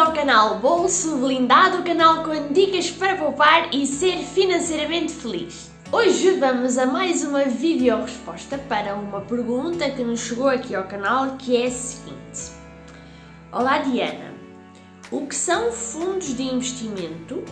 ao canal Bolso Blindado, o canal com dicas para poupar e ser financeiramente feliz. Hoje vamos a mais uma vídeo-resposta para uma pergunta que nos chegou aqui ao canal, que é a seguinte. Olá Diana, o que são fundos de investimento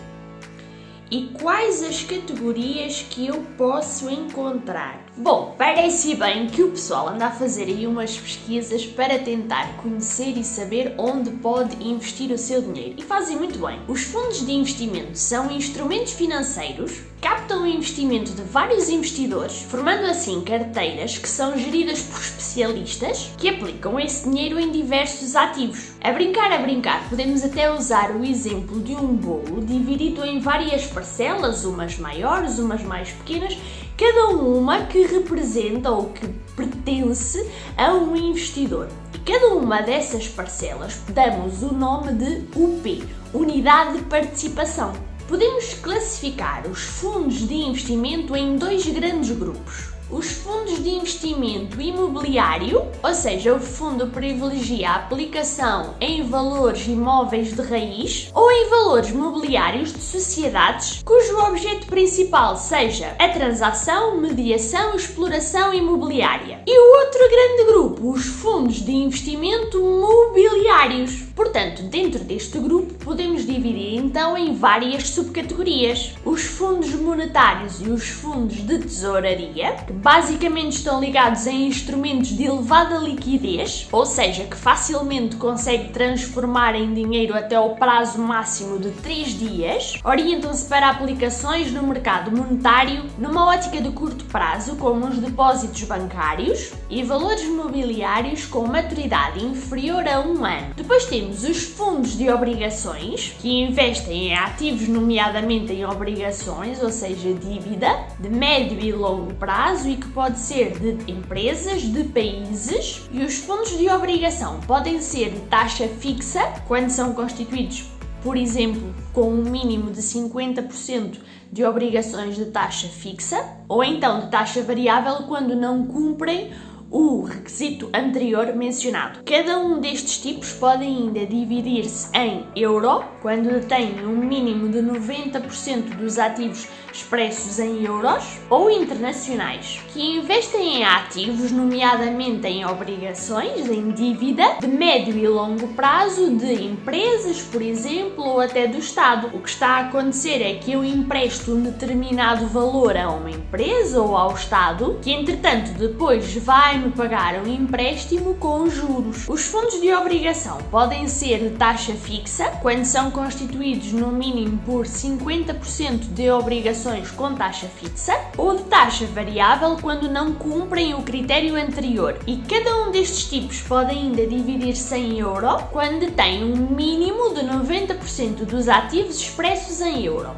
e quais as categorias que eu posso encontrar? Bom, parece bem que o pessoal anda a fazer aí umas pesquisas para tentar conhecer e saber onde pode investir o seu dinheiro. E fazem muito bem. Os fundos de investimento são instrumentos financeiros que captam o investimento de vários investidores, formando assim carteiras que são geridas por especialistas que aplicam esse dinheiro em diversos ativos. A brincar, podemos até usar o exemplo de um bolo dividido em várias parcelas, umas maiores, umas mais pequenas, cada uma que representa ou que pertence a um investidor. E cada uma dessas parcelas damos o nome de UP, Unidade de Participação. Podemos classificar os fundos de investimento em dois grandes grupos. Os fundos de investimento imobiliário, ou seja, o fundo privilegia a aplicação em valores imóveis de raiz ou em valores mobiliários de sociedades cujo objeto principal seja a transação, mediação e exploração imobiliária. E o outro grande grupo, os fundos de investimento mobiliários. Portanto, dentro deste grupo podemos dividir então em várias subcategorias. Os fundos monetários e os fundos de tesouraria, que basicamente estão ligados a instrumentos de elevada liquidez, ou seja, que facilmente consegue transformar em dinheiro até o prazo máximo de 3 dias, orientam-se para aplicações no mercado monetário numa ótica de curto prazo, como os depósitos bancários e valores mobiliários com maturidade inferior a 1 ano. Depois temos os fundos de obrigações, que investem em ativos, nomeadamente em obrigações, ou seja, dívida, de médio e longo prazo e que pode ser de empresas, de países. E os fundos de obrigação podem ser de taxa fixa, quando são constituídos, por exemplo, com um mínimo de 50% de obrigações de taxa fixa, ou então de taxa variável quando não cumprem o requisito anterior mencionado. Cada um destes tipos pode ainda dividir-se em euro, quando detém um mínimo de 90% dos ativos expressos em euros, ou internacionais, que investem em ativos, nomeadamente em obrigações, em dívida, de médio e longo prazo de empresas, por exemplo, ou até do Estado. O que está a acontecer é que eu empresto um determinado valor a uma empresa ou ao Estado, que entretanto depois vai-me pagar um empréstimo com juros. Os fundos de obrigação podem ser de taxa fixa, quando são constituídos no mínimo por 50% de obrigações com taxa fixa, ou de taxa variável quando não cumprem o critério anterior. E cada um destes tipos pode ainda dividir-se em euro, quando tem um mínimo de 90% dos ativos expressos em euro,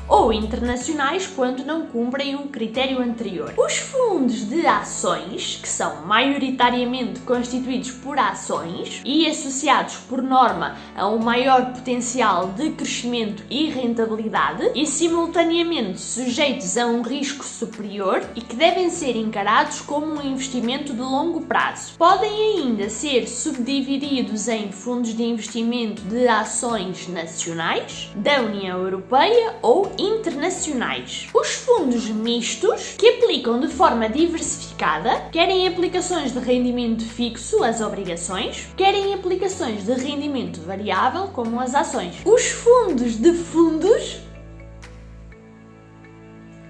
ou internacionais quando não cumprem o critério anterior. Os fundos de ações, que são maioritariamente constituídos por ações e associados por norma a um maior potencial de crescimento e rentabilidade e simultaneamente sujeitos a um risco superior e que devem ser encarados como um investimento de longo prazo. Podem ainda ser subdivididos em fundos de investimento de ações nacionais, da União Europeia ou internacionais. Os fundos mistos, que aplicam de forma diversificada, querem aplicações de rendimento fixo, as obrigações, querem aplicações de rendimento variável, como as ações. Os fundos de fundos...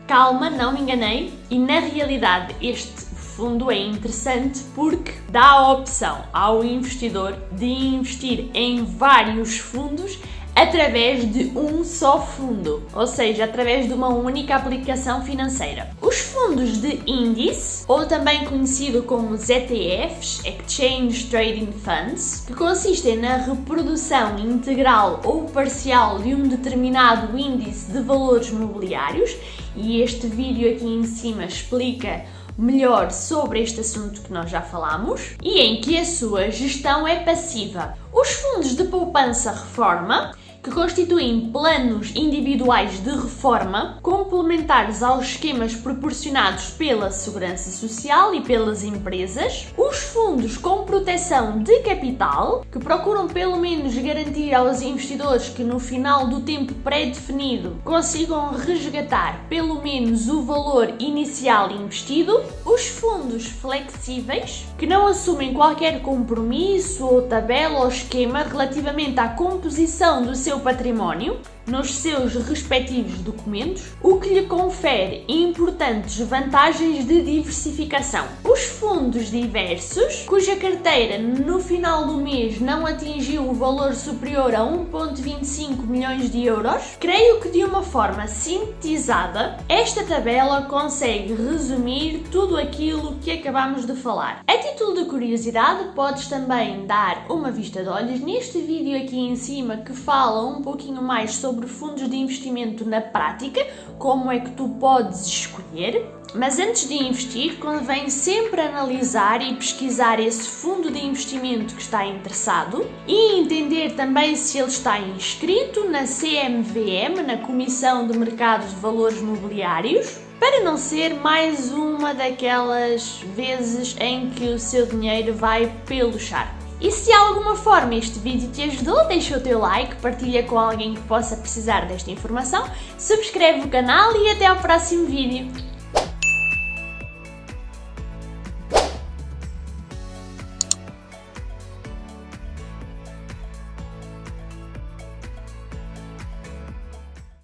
Calma, não me enganei. E na realidade este fundo é interessante porque dá a opção ao investidor de investir em vários fundos através de um só fundo, ou seja, através de uma única aplicação financeira. Os fundos de índice, ou também conhecido como os ETFs, Exchange Trading Funds, que consistem na reprodução integral ou parcial de um determinado índice de valores mobiliários, e este vídeo aqui em cima explica melhor sobre este assunto que nós já falámos, e em que a sua gestão é passiva. Os fundos de poupança reforma, que constituem planos individuais de reforma complementares aos esquemas proporcionados pela Segurança Social e pelas empresas, os fundos com proteção de capital, que procuram pelo menos garantir aos investidores que no final do tempo pré-definido consigam resgatar pelo menos o valor inicial investido, os fundos flexíveis, que não assumem qualquer compromisso ou tabela ou esquema relativamente à composição do seu património nos seus respectivos documentos, o que lhe confere importantes vantagens de diversificação. Os fundos diversos, cuja carteira no final do mês não atingiu o valor superior a 1,25 milhões de euros, creio que de uma forma sintetizada, esta tabela consegue resumir tudo aquilo que acabamos de falar. A título de curiosidade, podes também dar uma vista de olhos neste vídeo aqui em cima que fala um pouquinho mais sobre fundos de investimento na prática, como é que tu podes escolher. Mas antes de investir, convém sempre analisar e pesquisar esse fundo de investimento que está interessado e entender também se ele está inscrito na CMVM, na Comissão de Mercados de Valores Mobiliários, para não ser mais uma daquelas vezes em que o seu dinheiro vai pelo charco. E se de alguma forma este vídeo te ajudou, deixa o teu like, partilha com alguém que possa precisar desta informação, subscreve o canal e até ao próximo vídeo.